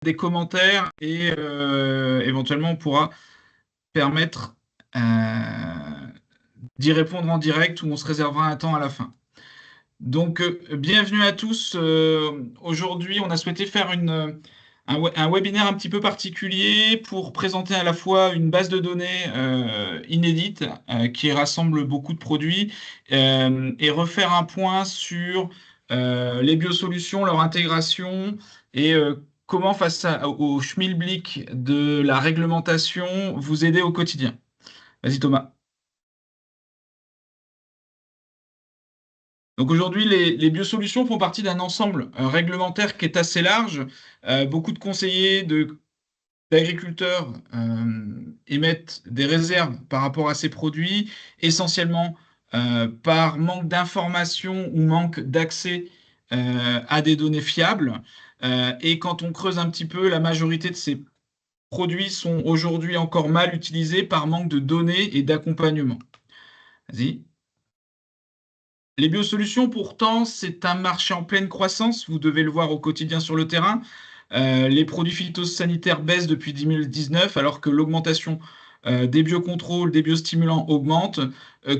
des commentaires et éventuellement on pourra permettre d'y répondre en direct ou on se réservera un temps à la fin. Donc, bienvenue à tous. Aujourd'hui, on a souhaité faire un webinaire un petit peu particulier pour présenter à la fois une base de données inédite qui rassemble beaucoup de produits et refaire un point sur les biosolutions, leur intégration et comment, au schmilblick de la réglementation, vous aider au quotidien. Vas-y, Thomas. Donc aujourd'hui, les biosolutions font partie d'un ensemble réglementaire qui est assez large. Beaucoup de conseillers d'agriculteurs émettent des réserves par rapport à ces produits, essentiellement par manque d'information ou manque d'accès à des données fiables. Et quand on creuse un petit peu, la majorité de ces produits sont aujourd'hui encore mal utilisés par manque de données et d'accompagnement. Vas-y. Les biosolutions, pourtant, c'est un marché en pleine croissance. Vous devez le voir au quotidien sur le terrain. Les produits phytosanitaires baissent depuis 2019, alors que l'augmentation des biocontrôles, des biostimulants augmente,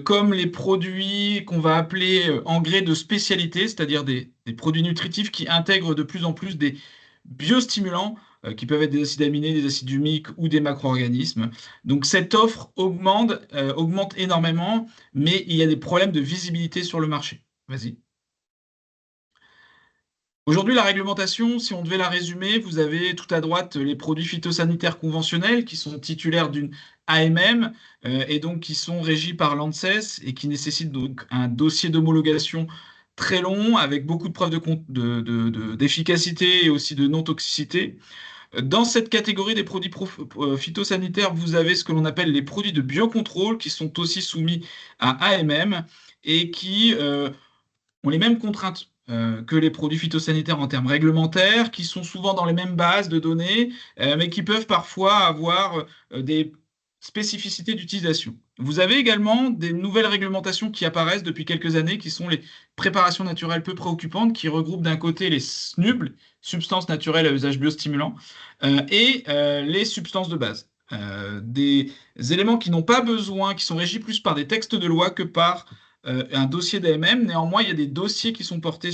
comme les produits qu'on va appeler engrais de spécialité, c'est-à-dire des produits nutritifs qui intègrent de plus en plus des biostimulants, qui peuvent être des acides aminés, des acides humiques ou des macro-organismes. Donc cette offre augmente énormément, mais il y a des problèmes de visibilité sur le marché. Vas-y. Aujourd'hui, la réglementation, si on devait la résumer, vous avez tout à droite les produits phytosanitaires conventionnels qui sont titulaires d'une AMM et donc qui sont régis par l'ANSES et qui nécessitent donc un dossier d'homologation très long avec beaucoup de preuves d'efficacité et aussi de non-toxicité. Dans cette catégorie des produits phytosanitaires, vous avez ce que l'on appelle les produits de biocontrôle qui sont aussi soumis à AMM et qui ont les mêmes contraintes que les produits phytosanitaires en termes réglementaires, qui sont souvent dans les mêmes bases de données, mais qui peuvent parfois avoir des spécificités d'utilisation. Vous avez également des nouvelles réglementations qui apparaissent depuis quelques années, qui sont les préparations naturelles peu préoccupantes, qui regroupent d'un côté les SNUB, substances naturelles à usage biostimulant, et les substances de base. Des éléments qui n'ont pas besoin, qui sont régis plus par des textes de loi que par un dossier d'AMM. Néanmoins, il y a des dossiers qui sont portés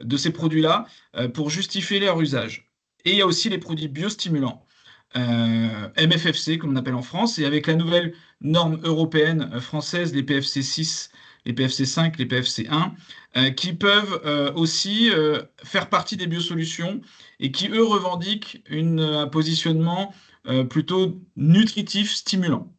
de ces produits-là pour justifier leur usage. Et il y a aussi les produits biostimulants, MFFC, comme on appelle en France, et avec la nouvelle norme européenne française, les PFC 6, les PFC 5, les PFC 1, qui peuvent aussi faire partie des biosolutions et qui, eux, revendiquent un positionnement plutôt nutritif, stimulant.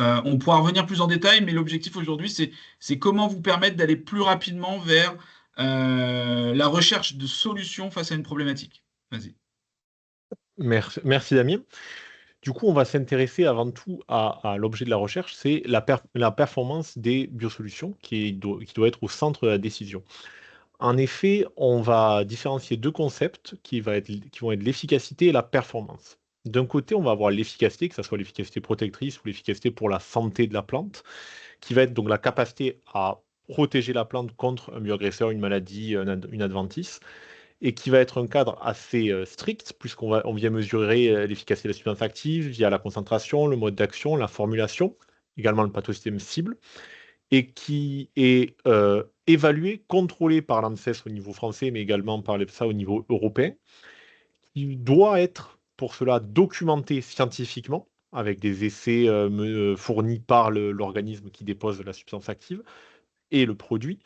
On pourra revenir plus en détail, mais l'objectif aujourd'hui, c'est comment vous permettre d'aller plus rapidement vers la recherche de solutions face à une problématique. Vas-y. Merci Damien. Du coup, on va s'intéresser avant tout à l'objet de la recherche, c'est la performance des biosolutions qui doit être au centre de la décision. En effet, on va différencier deux concepts qui vont être l'efficacité et la performance. D'un côté, on va avoir l'efficacité, que ce soit l'efficacité protectrice ou l'efficacité pour la santé de la plante, qui va être donc la capacité à protéger la plante contre un bioagresseur, une maladie, une adventice, et qui va être un cadre assez strict, on vient mesurer l'efficacité de la substance active via la concentration, le mode d'action, la formulation, également le pathosystème cible, et qui est évalué, contrôlé par l'ANSES au niveau français, mais également par l'EFSA au niveau européen. Il doit être, pour cela, documenté scientifiquement, avec des essais fournis par l'organisme qui dépose la substance active et le produit,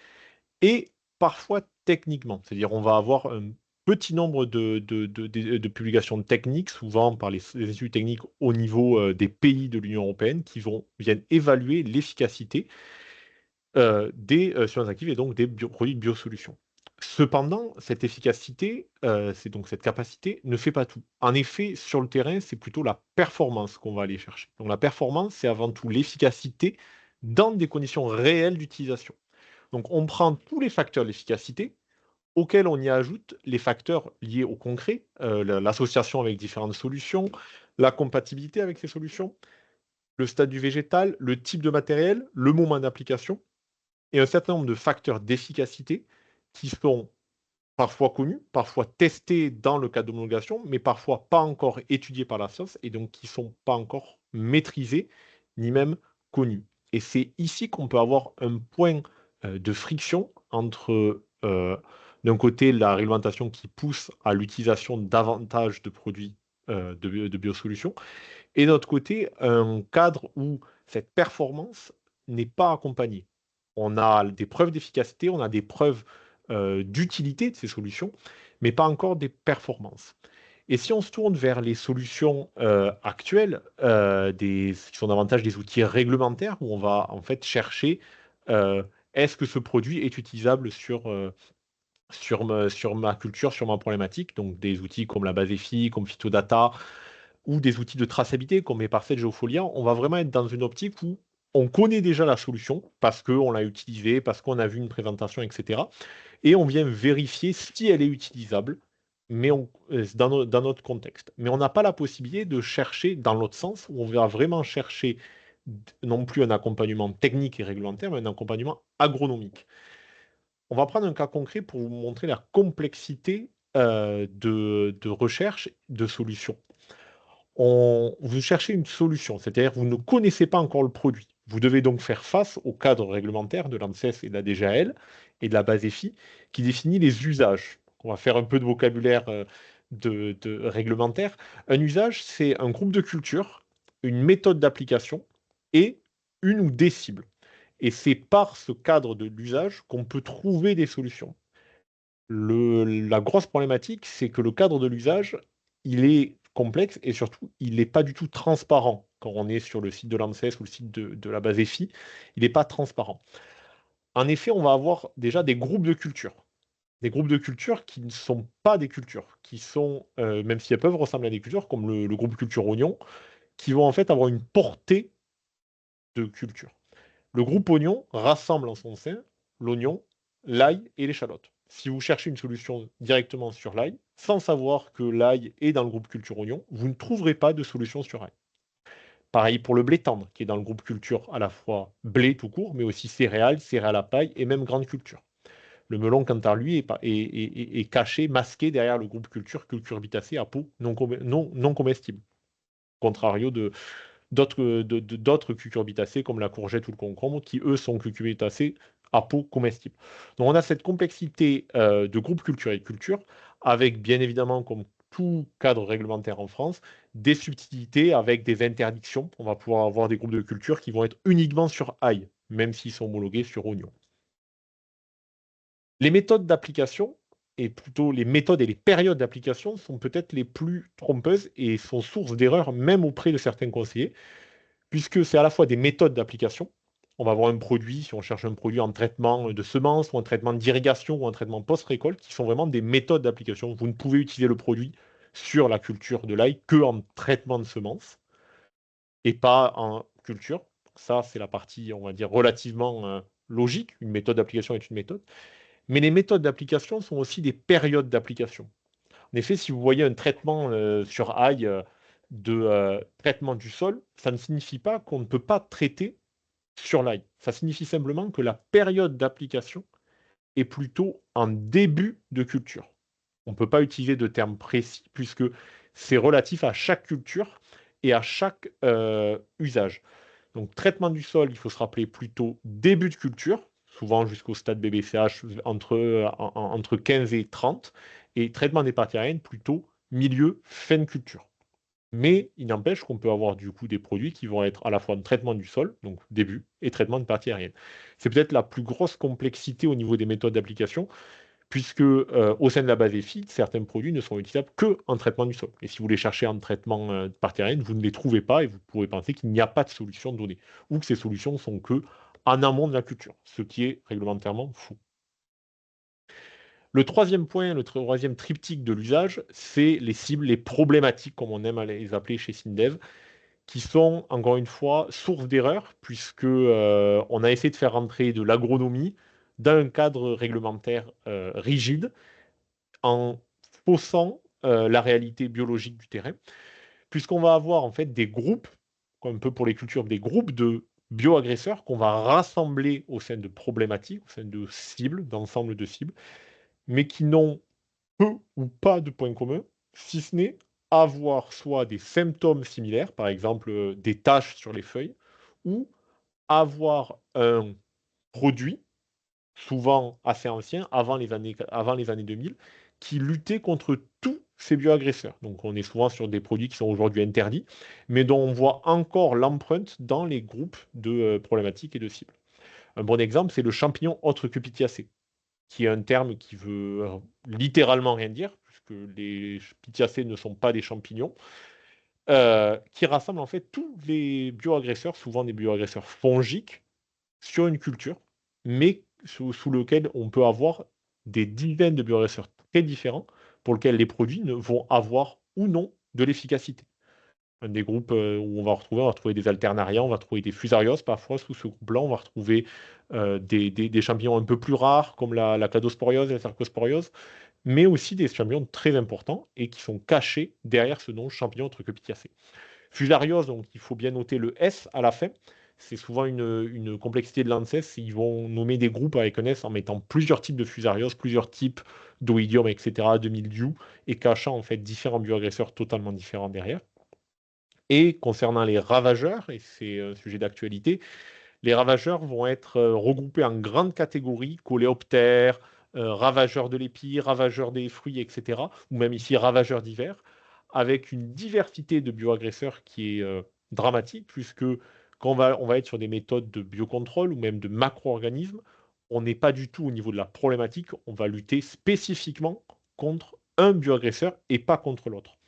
et parfois techniquement. C'est-à-dire on va avoir un petit nombre de publications techniques, souvent par les instituts techniques au niveau des pays de l'Union européenne, viennent évaluer l'efficacité des substances actives et donc des produits de biosolutions. Cependant, cette efficacité, c'est donc cette capacité, ne fait pas tout. En effet, sur le terrain, c'est plutôt la performance qu'on va aller chercher. Donc la performance, c'est avant tout l'efficacité dans des conditions réelles d'utilisation. Donc on prend tous les facteurs d'efficacité, auxquels on y ajoute les facteurs liés au concret, l'association avec différentes solutions, la compatibilité avec ces solutions, le stade du végétal, le type de matériel, le moment d'application, et un certain nombre de facteurs d'efficacité qui sont parfois connus, parfois testés dans le cadre d'homologation, mais parfois pas encore étudiés par la science et donc qui ne sont pas encore maîtrisés ni même connus. Et c'est ici qu'on peut avoir un point de friction entre, d'un côté, la réglementation qui pousse à l'utilisation davantage de produits de biosolutions, et d'un autre côté, un cadre où cette performance n'est pas accompagnée. On a des preuves d'efficacité, on a des preuves d'utilité de ces solutions, mais pas encore des performances. Et si on se tourne vers les solutions actuelles, qui sont davantage des outils réglementaires, où on va en fait chercher est-ce que ce produit est utilisable sur ma culture, sur ma problématique, donc des outils comme la base EFI, comme Phytodata, ou des outils de traçabilité comme mes parcelles Geofolia, on va vraiment être dans une optique où on connaît déjà la solution parce qu'on l'a utilisée, parce qu'on a vu une présentation, etc. Et on vient vérifier si elle est utilisable, mais dans notre contexte. Mais on n'a pas la possibilité de chercher dans l'autre sens, où on va vraiment chercher non plus un accompagnement technique et réglementaire, mais un accompagnement agronomique. On va prendre un cas concret pour vous montrer la complexité de recherche de solutions. Vous cherchez une solution, c'est-à-dire vous ne connaissez pas encore le produit. Vous devez donc faire face au cadre réglementaire de l'ANSES et de la DGAL et de la base EFI qui définit les usages. On va faire un peu de vocabulaire réglementaire. Un usage, c'est un groupe de cultures, une méthode d'application et une ou des cibles. Et c'est par ce cadre de l'usage qu'on peut trouver des solutions. La grosse problématique, c'est que le cadre de l'usage, il est complexe et surtout, il n'est pas du tout transparent. Quand on est sur le site de l'ANSES ou le site de la base EFI, il n'est pas transparent. En effet, on va avoir déjà des groupes de cultures. Des groupes de cultures qui ne sont pas des cultures, qui sont, même si elles peuvent ressembler à des cultures, comme le groupe culture oignon, qui vont en fait avoir une portée de culture. Le groupe oignon rassemble en son sein l'oignon, l'ail et l'échalote. Si vous cherchez une solution directement sur l'ail, sans savoir que l'ail est dans le groupe culture oignon, vous ne trouverez pas de solution sur ail. Pareil pour le blé tendre, qui est dans le groupe culture à la fois blé tout court, mais aussi céréales, céréales à paille et même grande culture. Le melon, quant à lui, est caché, masqué derrière le groupe culture, culcurbitacée à peau non comestible. Contrario d'autres cucurbitacées comme la courgette ou le concombre, qui eux sont cucurbitacées à peau comestible. Donc on a cette complexité de groupe culture et culture, avec bien évidemment, comme tout cadre réglementaire en France, des subtilités avec des interdictions. On va pouvoir avoir des groupes de culture qui vont être uniquement sur ail, même s'ils sont homologués sur oignon. Les méthodes d'application, et plutôt les méthodes et les périodes d'application, sont peut-être les plus trompeuses et sont source d'erreurs même auprès de certains conseillers, puisque c'est à la fois des méthodes d'application. On va avoir un produit, si on cherche un produit en traitement de semences ou en traitement d'irrigation ou en traitement post-récolte, qui sont vraiment des méthodes d'application. Vous ne pouvez utiliser le produit sur la culture de l'ail que en traitement de semences et pas en culture. Ça, c'est la partie, on va dire, relativement logique. Une méthode d'application est une méthode. Mais les méthodes d'application sont aussi des périodes d'application. En effet, si vous voyez un traitement sur ail de traitement du sol, ça ne signifie pas qu'on ne peut pas traiter sur l'ail. Ça signifie simplement que la période d'application est plutôt en début de culture. On ne peut pas utiliser de termes précis puisque c'est relatif à chaque culture et à chaque usage. Donc, traitement du sol, il faut se rappeler plutôt début de culture, souvent jusqu'au stade BBCH entre 15 et 30, et traitement des parties aériennes plutôt milieu, fin de culture. Mais il n'empêche qu'on peut avoir du coup des produits qui vont être à la fois de traitement du sol, donc début, et traitement de parties aériennes. C'est peut-être la plus grosse complexité au niveau des méthodes d'application, puisque au sein de la base EFI, certains produits ne sont utilisables que en traitement du sol. Et si vous les cherchez en traitement de partie aérienne, vous ne les trouvez pas et vous pourrez penser qu'il n'y a pas de solution donnée, ou que ces solutions sont que en amont de la culture, ce qui est réglementairement fou. Le troisième point, le troisième triptyque de l'usage, c'est les cibles, les problématiques, comme on aime à les appeler chez Syndev, qui sont, encore une fois, source d'erreur, puisque on a essayé de faire rentrer de l'agronomie dans un cadre réglementaire rigide, en faussant la réalité biologique du terrain, puisqu'on va avoir en fait des groupes, comme un peu pour les cultures, des groupes de bioagresseurs qu'on va rassembler au sein de problématiques, au sein de cibles, d'ensemble de cibles, mais qui n'ont peu ou pas de points communs, si ce n'est avoir soit des symptômes similaires, par exemple des taches sur les feuilles, ou avoir un produit, souvent assez ancien, avant les années 2000, qui luttait contre tous ces bioagresseurs. Donc on est souvent sur des produits qui sont aujourd'hui interdits, mais dont on voit encore l'empreinte dans les groupes de problématiques et de cibles. Un bon exemple, c'est le champignon autre que Pithiacée, qui est un terme qui veut littéralement rien dire, puisque les Pithiacées ne sont pas des champignons, qui rassemble en fait tous les bioagresseurs, souvent des bioagresseurs fongiques, sur une culture, mais sous lequel on peut avoir des dizaines de bioagresseurs très différents, pour lesquels les produits ne vont avoir ou non de l'efficacité. Un des groupes où on va retrouver des alternarians, on va trouver des fusarios parfois sous ce groupe-là, on va retrouver des champignons un peu plus rares comme la cladosporiose et la cercosporiose, mais aussi des champignons très importants et qui sont cachés derrière ce nom champignon Trichopithiacée. Fusarios, donc il faut bien noter le S à la fin. C'est souvent une complexité de l'ANSES. Ils vont nommer des groupes avec un S en mettant plusieurs types de fusarios, plusieurs types d'oïdium, etc., de mildiou, et cachant en fait différents bioagresseurs totalement différents derrière. Et concernant les ravageurs, et c'est un sujet d'actualité, les ravageurs vont être regroupés en grandes catégories, coléoptères, ravageurs de l'épi, ravageurs des fruits, etc., ou même ici ravageurs divers, avec une diversité de bioagresseurs qui est dramatique, puisque quand on va être sur des méthodes de biocontrôle ou même de macro-organismes, on n'est pas du tout au niveau de la problématique, on va lutter spécifiquement contre un bioagresseur et pas contre l'autre.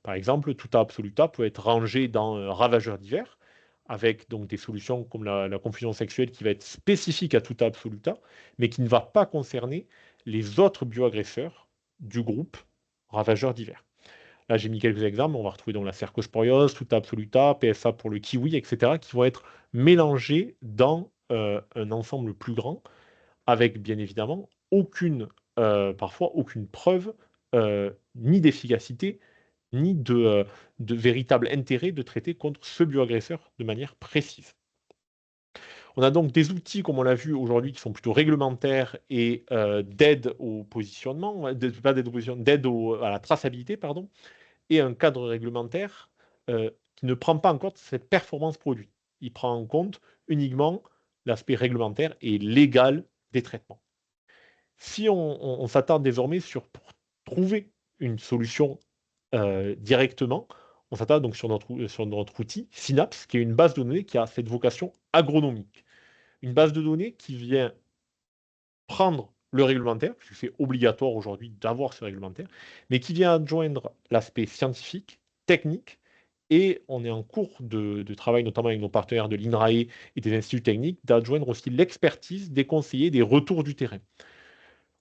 Par exemple, Tuta absoluta peut être rangé dans ravageurs divers, avec donc des solutions comme la confusion sexuelle qui va être spécifique à Tuta absoluta, mais qui ne va pas concerner les autres bioagresseurs du groupe ravageurs divers. Là, j'ai mis quelques exemples. On va retrouver donc la cercosporiose, Tuta absoluta, PSA pour le kiwi, etc., qui vont être mélangés dans un ensemble plus grand, avec bien évidemment parfois aucune preuve ni d'efficacité, ni de véritable intérêt de traiter contre ce bioagresseur de manière précise. On a donc des outils, comme on l'a vu aujourd'hui, qui sont plutôt réglementaires et d'aide au positionnement, pas d'aide au positionnement, d'aide à la traçabilité, pardon, et un cadre réglementaire qui ne prend pas en compte cette performance produit. Il prend en compte uniquement l'aspect réglementaire et légal des traitements. Si on s'attarde désormais pour trouver une solution directement, on s'attarde donc sur notre outil Synapse, qui est une base de données qui a cette vocation agronomique. Une base de données qui vient prendre le réglementaire, puisque c'est obligatoire aujourd'hui d'avoir ce réglementaire, mais qui vient adjoindre l'aspect scientifique, technique, et on est en cours de travail, notamment avec nos partenaires de l'INRAE et des instituts techniques, d'adjoindre aussi l'expertise des conseillers, des retours du terrain.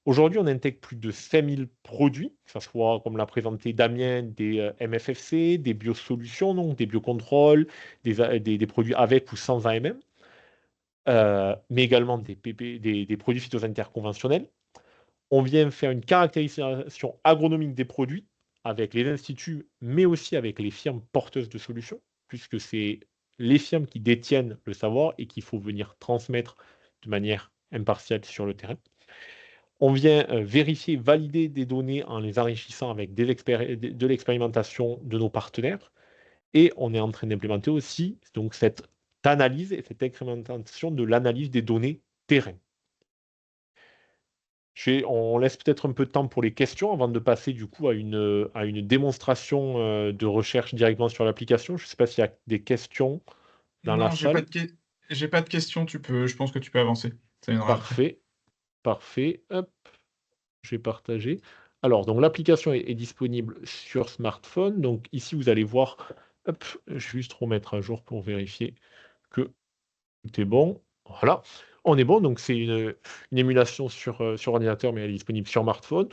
Aujourd'hui, on intègre plus de 5000 produits, que ce soit, comme l'a présenté Damien, des MFFC, des biosolutions, donc des biocontrôles, des produits avec ou sans AMM, mais également des produits phytosanitaires conventionnels. On vient faire une caractérisation agronomique des produits avec les instituts, mais aussi avec les firmes porteuses de solutions, puisque c'est les firmes qui détiennent le savoir et qu'il faut venir transmettre de manière impartiale sur le terrain. On vient vérifier, valider des données en les enrichissant avec de l'expérimentation de nos partenaires. Et on est en train d'implémenter aussi donc, cette analyse et cette expérimentation de l'analyse des données terrain. On laisse peut-être un peu de temps pour les questions avant de passer du coup à une démonstration de recherche directement sur l'application. Je ne sais pas s'il y a des questions dans la Non, salle. j'ai pas de questions. Je pense que tu peux avancer. Ça viendra après. Parfait, parfait. Hop. Je vais partager. Alors, donc l'application est disponible sur smartphone. Donc ici, vous allez voir, hop, je vais juste remettre à jour pour vérifier que tout est bon. Voilà, on est bon. Donc c'est une émulation sur ordinateur, mais elle est disponible sur smartphone.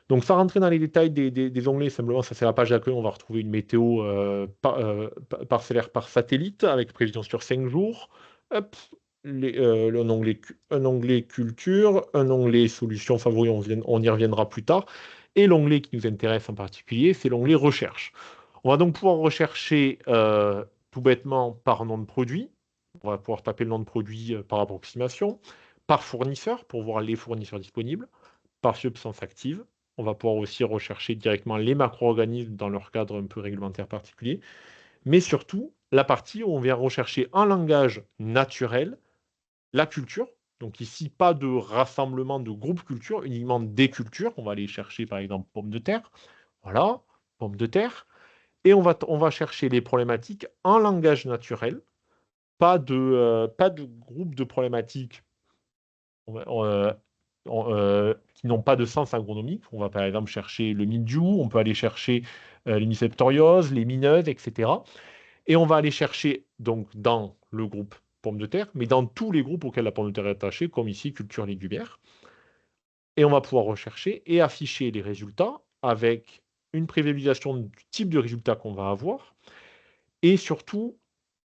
Donc sans rentrer dans les détails des onglets, simplement, ça c'est la page d'accueil. On va retrouver une météo parcellaire par satellite avec prévision sur 5 jours. Hop, un onglet culture, un onglet solutions favoris, on y reviendra plus tard. Et l'onglet qui nous intéresse en particulier, c'est l'onglet recherche. On va donc pouvoir rechercher tout bêtement par nom de produit. On va pouvoir taper le nom de produit par approximation, par fournisseur pour voir les fournisseurs disponibles, par substance active. On va pouvoir aussi rechercher directement les macro-organismes dans leur cadre un peu réglementaire particulier. Mais surtout, la partie où on vient rechercher en langage naturel la culture. Donc ici, pas de rassemblement de groupes culture, uniquement des cultures. On va aller chercher par exemple pommes de terre. Voilà, pommes de terre. Et on va chercher les problématiques en langage naturel. Pas de groupe de problématiques qui n'ont pas de sens agronomique. On va par exemple chercher le mildiou, on peut aller chercher les mycéphorioses, les mineuses, etc. Et on va aller chercher donc dans le groupe pomme de terre, mais dans tous les groupes auxquels la pomme de terre est attachée, comme ici culture légumière. Et on va pouvoir rechercher et afficher les résultats avec une prévisualisation du type de résultat qu'on va avoir et surtout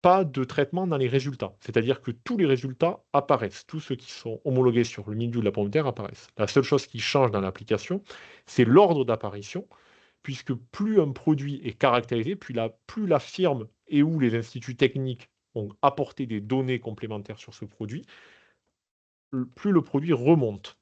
pas de traitement dans les résultats. C'est-à-dire que tous les résultats apparaissent. Tous ceux qui sont homologués sur le milieu de la pomme de terre apparaissent. La seule chose qui change dans l'application, c'est l'ordre d'apparition, puisque plus un produit est caractérisé, plus la firme et où les instituts techniques ont apporté des données complémentaires sur ce produit, plus le produit remonte.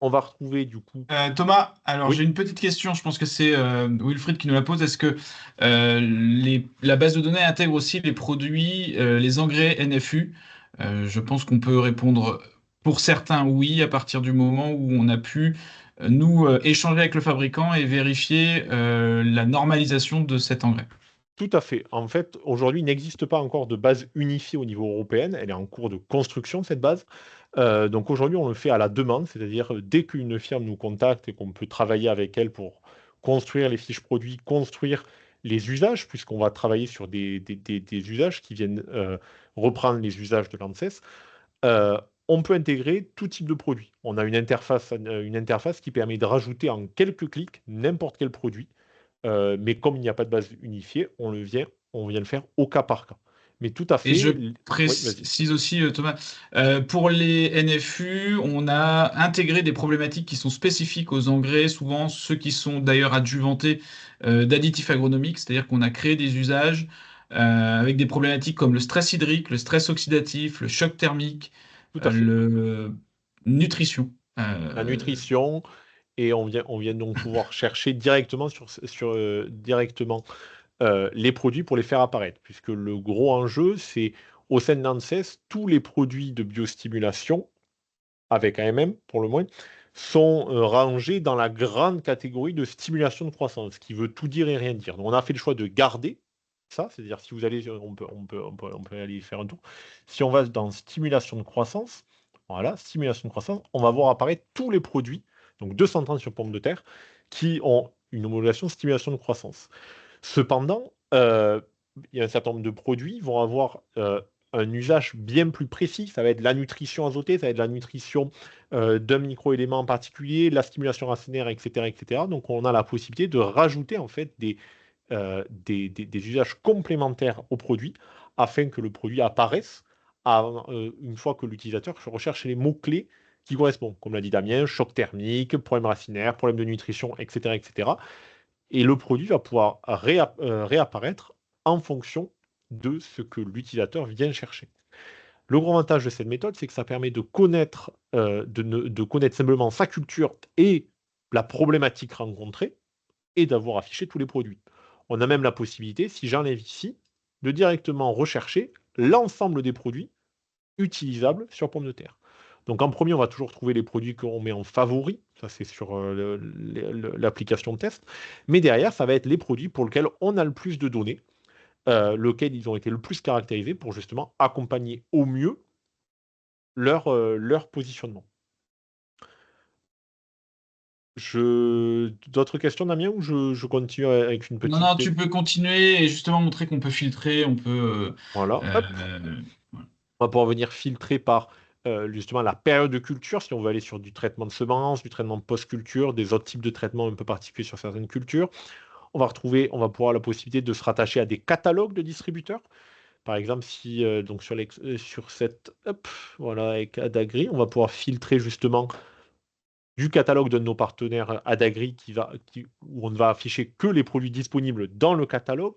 On va retrouver du coup... Thomas, alors Oui, j'ai une petite question, je pense que c'est Wilfried qui nous la pose. Est-ce que la base de données intègre aussi les produits, les engrais NFU? Je pense qu'on peut répondre pour certains oui, à partir du moment où on a pu, nous, échanger avec le fabricant et vérifier la normalisation de cet engrais. tout à fait. En fait, aujourd'hui, il n'existe pas encore de base unifiée au niveau européen. Elle est en cours de construction, cette base. Donc aujourd'hui, on le fait à la demande, c'est-à-dire dès qu'une firme nous contacte et qu'on peut travailler avec elle pour construire les fiches produits, construire les usages, puisqu'on va travailler sur des usages qui viennent reprendre les usages de l'ANSES, euh, on peut intégrer tout type de produit. On a une interface qui permet de rajouter en quelques clics n'importe quel produit. Mais comme il n'y a pas de base unifiée, on vient le faire au cas par cas. Mais tout à Et je fait. Oui, vas-y. précise aussi, Thomas, pour les NFU, on a intégré des problématiques qui sont spécifiques aux engrais, souvent ceux qui sont d'ailleurs adjuvantés d'additifs agronomiques, c'est-à-dire qu'on a créé des usages avec des problématiques comme le stress hydrique, le stress oxydatif, le choc thermique, Tout à fait. le nutrition. La nutrition, et on vient donc pouvoir chercher directement directement les produits pour les faire apparaître, puisque le gros enjeu, c'est au sein de l'ANSES, tous les produits de biostimulation, avec AMM pour le moins, sont rangés dans la grande catégorie de stimulation de croissance, qui veut tout dire et rien dire. Donc on a fait le choix de garder ça, c'est-à-dire si vous allez, on peut aller faire un tour. Si on va dans stimulation de croissance, voilà, stimulation de croissance, on va voir apparaître tous les produits, donc 230 sur pomme de terre, qui ont une homologation stimulation de croissance. Cependant, il y a un certain nombre de produits qui vont avoir un usage bien plus précis. Ça va être la nutrition azotée, ça va être la nutrition d'un microélément en particulier, la stimulation racinaire, etc., etc. Donc, on a la possibilité de rajouter en fait des usages complémentaires au produit afin que le produit apparaisse une fois que l'utilisateur recherche les mots-clés qui correspondent. Comme l'a dit Damien, choc thermique, problème racinaire, problème de nutrition, etc., etc. Et le produit va pouvoir réapparaître en fonction de ce que l'utilisateur vient chercher. Le gros avantage de cette méthode, c'est que ça permet de connaître, de connaître simplement sa culture et la problématique rencontrée et d'avoir affiché tous les produits. On a même la possibilité, si j'enlève ici, de directement rechercher l'ensemble des produits utilisables sur pomme de terre. Donc en premier, on va toujours trouver les produits qu'on met en favori, ça c'est sur l'application de test, mais derrière, ça va être les produits pour lesquels on a le plus de données, lesquels ils ont été le plus caractérisés pour justement accompagner au mieux leur positionnement. D'autres questions, Damien, ou je continue avec une Non, petite... non, tu peux continuer et justement montrer qu'on peut filtrer, on peut... Voilà, hop. voilà. On va pouvoir venir filtrer par justement la période de culture, si on veut aller sur du traitement de semences, du traitement de post-culture, des autres types de traitements un peu particuliers sur certaines cultures. On va pouvoir avoir la possibilité de se rattacher à des catalogues de distributeurs. Par exemple, si donc sur cette, hop, voilà, avec Adagri, on va pouvoir filtrer justement du catalogue de nos partenaires Adagri où on ne va afficher que les produits disponibles dans le catalogue,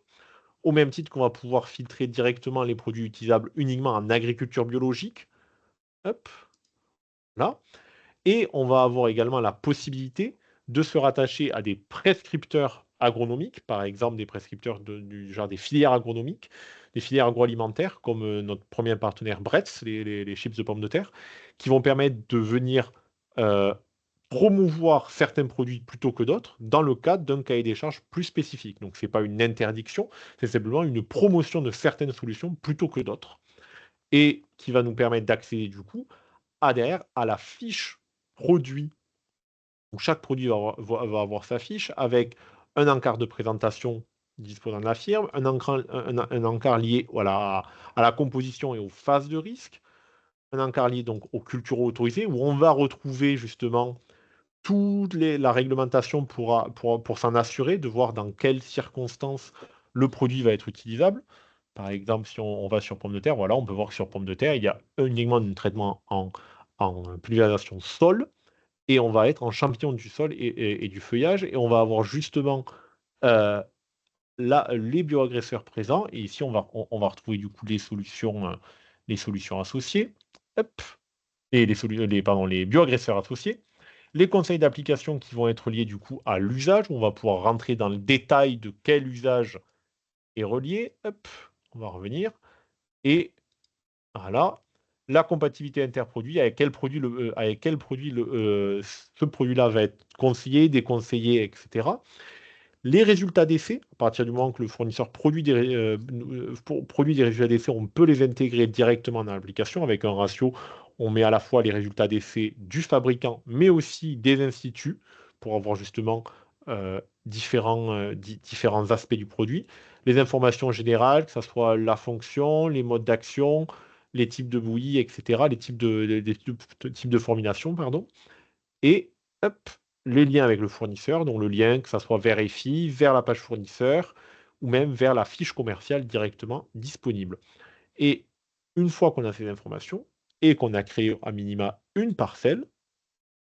au même titre qu'on va pouvoir filtrer directement les produits utilisables uniquement en agriculture biologique. Hop, là. Et on va avoir également la possibilité de se rattacher à des prescripteurs agronomiques, par exemple des prescripteurs du genre des filières agronomiques, des filières agroalimentaires, comme notre premier partenaire Bretz, les chips de pommes de terre, qui vont permettre de venir euh, promouvoir certains produits plutôt que d'autres dans le cadre d'un cahier des charges plus spécifique. Donc, ce n'est pas une interdiction, c'est simplement une promotion de certaines solutions plutôt que d'autres, et qui va nous permettre d'accéder du coup derrière à la fiche produit. Donc, chaque produit va avoir sa fiche avec un encart de présentation disposant de la firme, un encart lié voilà, à la composition et aux phases de risque, un encart lié donc aux cultures autorisées, où on va retrouver justement la réglementation pour s'en assurer, de voir dans quelles circonstances le produit va être utilisable. Par exemple, si on va sur pomme de terre, voilà, on peut voir que sur pomme de terre, il y a uniquement un traitement en pulvérisation sol, et on va être en champignon du sol et du feuillage, et on va avoir justement euh, là, les bioagresseurs présents, et ici on va retrouver du coup les solutions associées, hop, et les bioagresseurs associés, les conseils d'application qui vont être liés du coup à l'usage. On va pouvoir rentrer dans le détail de quel usage est relié. Hop, on va revenir. Et voilà, la compatibilité interproduit, avec quel produit ce produit-là va être conseillé, déconseillé, etc. Les résultats d'essai, à partir du moment que le fournisseur produit des résultats d'essai, on peut les intégrer directement dans l'application avec un ratio. On met à la fois les résultats d'essai du fabricant, mais aussi des instituts, pour avoir justement différents aspects du produit. Les informations générales, que ce soit la fonction, les modes d'action, les types de bouillie, etc., les types de formulation, pardon. Et hop, les liens avec le fournisseur, donc le lien, que ça soit vers EFI, vers la page fournisseur, ou même vers la fiche commerciale directement disponible. Et une fois qu'on a ces informations, et qu'on a créé à minima une parcelle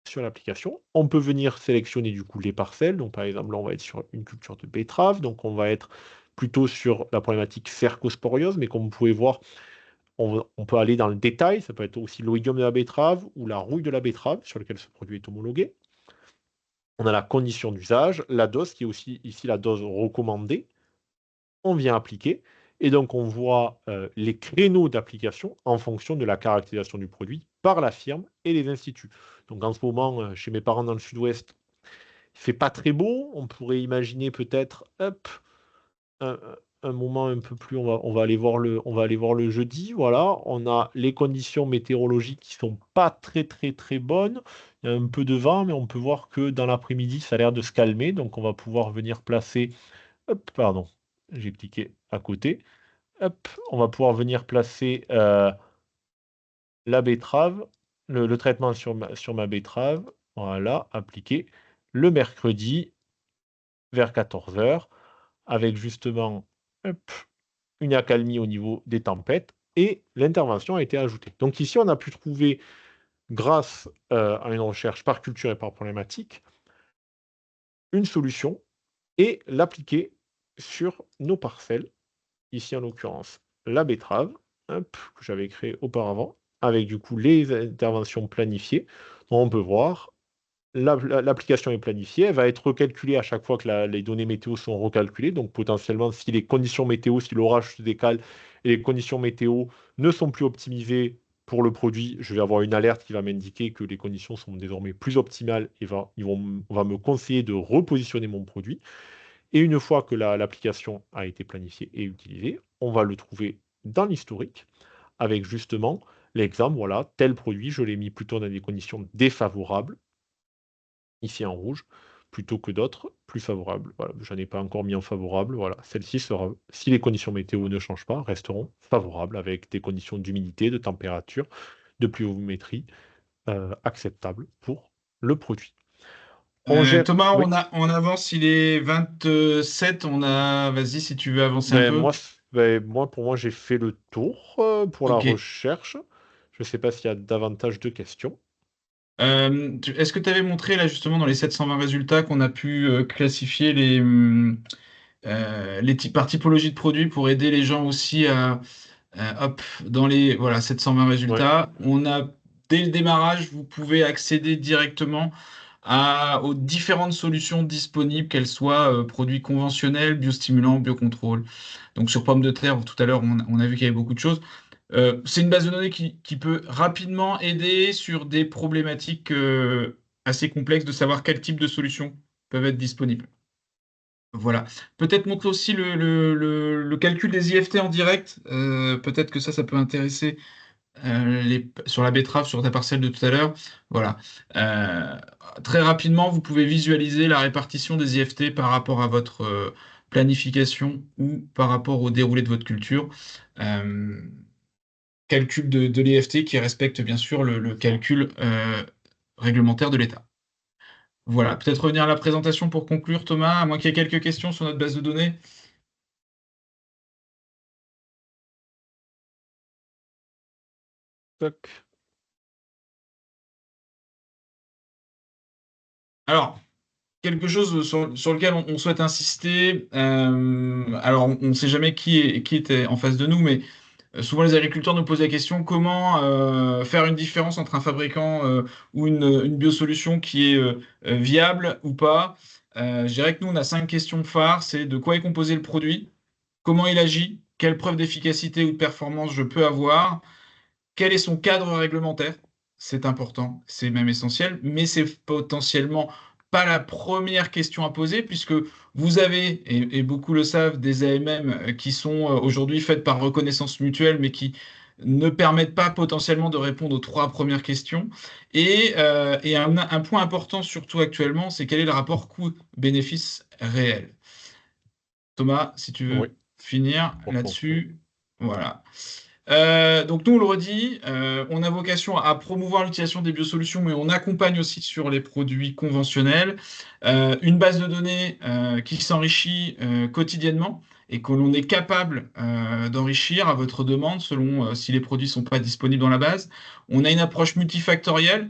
sur l'application, on peut venir sélectionner du coup les parcelles. Donc par exemple, là, on va être sur une culture de betterave, donc on va être plutôt sur la problématique cercosporiose, mais comme vous pouvez voir, on peut aller dans le détail, ça peut être aussi l'oïdium de la betterave ou la rouille de la betterave sur lequel ce produit est homologué. On a la condition d'usage, la dose qui est aussi ici la dose recommandée. On vient appliquer et donc on voit les créneaux d'application en fonction de la caractérisation du produit par la firme et les instituts. Donc en ce moment, chez mes parents dans le sud-ouest, il fait pas très beau. On pourrait imaginer peut-être un, un moment un peu plus, on va aller voir le jeudi. Voilà, on a les conditions météorologiques qui sont pas très très très bonnes. Il y a un peu de vent, mais on peut voir que dans l'après-midi, ça a l'air de se calmer. Donc on va pouvoir venir placer. Hop, pardon, j'ai cliqué à côté. Hop, on va pouvoir venir placer la betterave, le traitement sur ma betterave. Voilà, appliqué le mercredi vers 14 heures, avec justement hop, une accalmie au niveau des tempêtes, et l'intervention a été ajoutée. Donc ici, on a pu trouver, grâce à une recherche par culture et par problématique, une solution et l'appliquer sur nos parcelles. Ici, en l'occurrence, la betterave, hop, que j'avais créée auparavant, avec du coup les interventions planifiées. Donc, on peut voir l'application est planifiée, elle va être recalculée à chaque fois que les données météo sont recalculées. Donc potentiellement, si les conditions météo, si l'orage se décale et les conditions météo ne sont plus optimisées pour le produit, je vais avoir une alerte qui va m'indiquer que les conditions sont désormais plus optimales et on va me conseiller de repositionner mon produit. Et une fois que l'application a été planifiée et utilisée, on va le trouver dans l'historique avec justement l'exemple, voilà, tel produit, je l'ai mis plutôt dans des conditions défavorables ici en rouge, plutôt que d'autres plus favorables. Voilà, je n'en ai pas encore mis en favorable. Voilà, celle-ci sera, si les conditions météo ne changent pas, resteront favorables avec des conditions d'humidité, de température, de pluviométrie acceptables pour le produit. On gère. Thomas, Oui, on avance, il est 27. Vas-y, si tu veux avancer un mais peu. pour moi, j'ai fait le tour pour la Ok. recherche. Je ne sais pas s'il y a davantage de questions. Est-ce que tu avais montré là justement dans les 720 résultats qu'on a pu classifier par typologie de produits pour aider les gens aussi hop, dans les voilà, 720 Oui, résultats. On a dès le démarrage, vous pouvez accéder directement aux différentes solutions disponibles, qu'elles soient produits conventionnels, biostimulants, biocontrôle. Donc sur pommes de terre, tout à l'heure, on a vu qu'il y avait beaucoup de choses. C'est une base de données qui peut rapidement aider sur des problématiques assez complexes de savoir quel type de solutions peuvent être disponibles. Voilà. Peut-être montrer aussi le calcul des IFT en direct. Peut-être que ça peut intéresser sur la betterave, sur ta parcelle de tout à l'heure. Voilà. Euh, Très rapidement, vous pouvez visualiser la répartition des IFT par rapport à votre planification ou par rapport au déroulé de votre culture. Euh, Calcul de l'IFT qui respecte bien sûr le calcul réglementaire de l'État. Voilà. Peut-être revenir à la présentation pour conclure, Thomas, à moins qu'il y ait quelques questions sur notre base de données. Toc. Alors, quelque chose sur lequel on souhaite insister. Alors, on ne sait jamais qui était en face de nous, mais souvent les agriculteurs nous posent la question comment faire une différence entre un fabricant ou une biosolution qui est viable ou pas. Je dirais que nous, on a 5 questions phares. C'est de quoi est composé le produit, comment il agit, quelle preuve d'efficacité ou de performance je peux avoir, quel est son cadre réglementaire? C'est important, c'est même essentiel, mais c'est potentiellement pas la première question à poser puisque vous avez, et beaucoup le savent, des AMM qui sont aujourd'hui faites par reconnaissance mutuelle, mais qui ne permettent pas potentiellement de répondre aux 3 premières questions. Et un point important, surtout actuellement, c'est quel est le rapport coût-bénéfice réel. Thomas, si tu Oui, veux finir pour conclure. là-dessus, voilà. Donc nous, on le redit, on a vocation à promouvoir l'utilisation des biosolutions, mais on accompagne aussi sur les produits conventionnels. Une base de données qui s'enrichit quotidiennement et que l'on est capable d'enrichir à votre demande selon si les produits ne sont pas disponibles dans la base. On a une approche multifactorielle.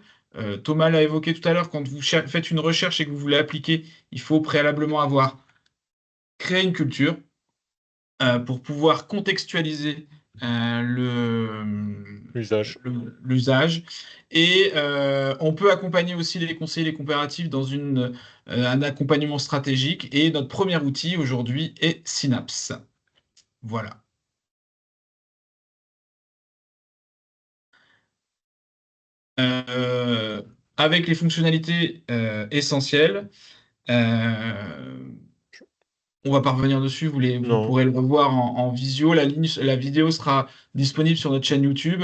Thomas l'a évoqué tout à l'heure, quand vous faites une recherche et que vous voulez appliquer, il faut préalablement avoir créé une culture pour pouvoir contextualiser L'usage. l'usage. Et on peut accompagner aussi les conseillers, les coopératifs dans un accompagnement stratégique. Et notre premier outil aujourd'hui est Synapse. Voilà. Euh, Avec les fonctionnalités essentielles. Euh, On va pas revenir dessus, vous Non, pourrez le revoir en visio. La vidéo sera disponible sur notre chaîne YouTube.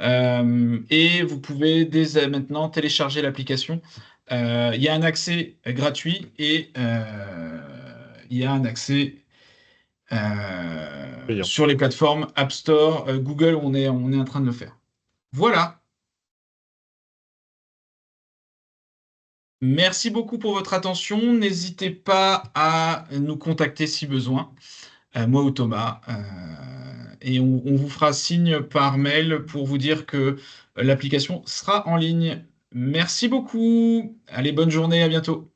Et vous pouvez dès maintenant télécharger l'application. Il y a un accès gratuit et il y a un accès payant. sur les plateformes App Store, Google, on est en train de le faire. Voilà. Merci beaucoup pour votre attention. N'hésitez pas à nous contacter si besoin. Moi ou Thomas. Et on vous fera signe par mail pour vous dire que l'application sera en ligne. Merci beaucoup. Allez, bonne journée, à bientôt.